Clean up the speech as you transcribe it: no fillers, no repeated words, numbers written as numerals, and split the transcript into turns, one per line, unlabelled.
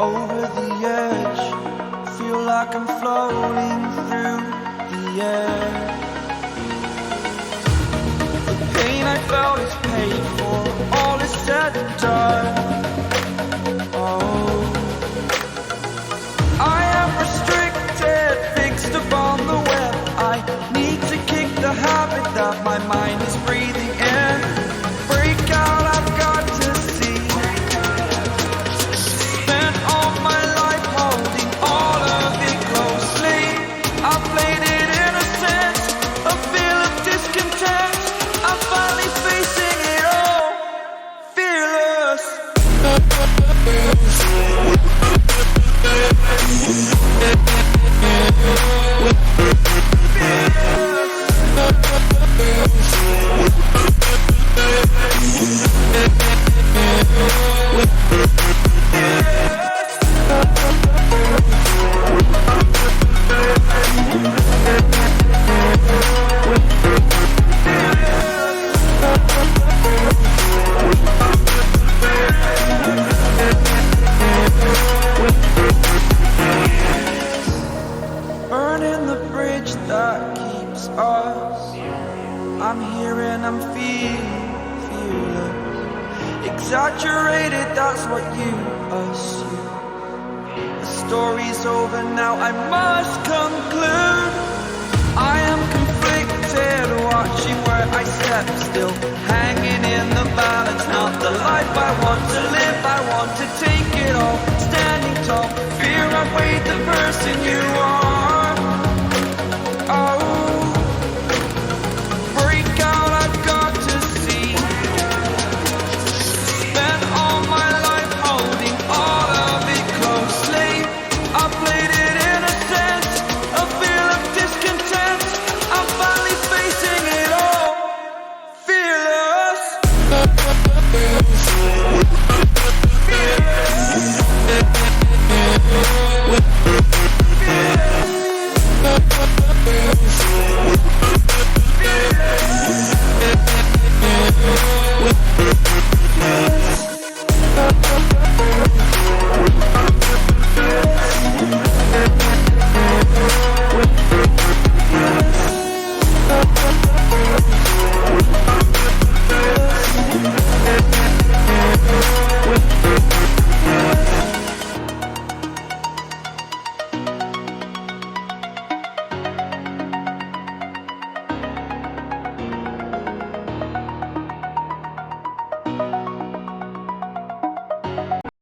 over the edge. Feel like I'm floating through the air. The pain I felt is paid for, all is said and done. Oh, I am restricted, fixed upon the web. I need to kick the habit that my mind is breathing in. Break out, I've got to see. Spent all my life holding all of it closely. I played it innocent, a feel of discontent. I'm finally facing it all, fearless. Burning the bridge that keeps us. I'm here and I'm feeling exaggerated, that's what you assume. The story's over now, I must conclude. I am conflicted, watching where I step still, hanging in the balance. Not the life I want to live, I want to take it all. Standing tall, fear I weighed the burden.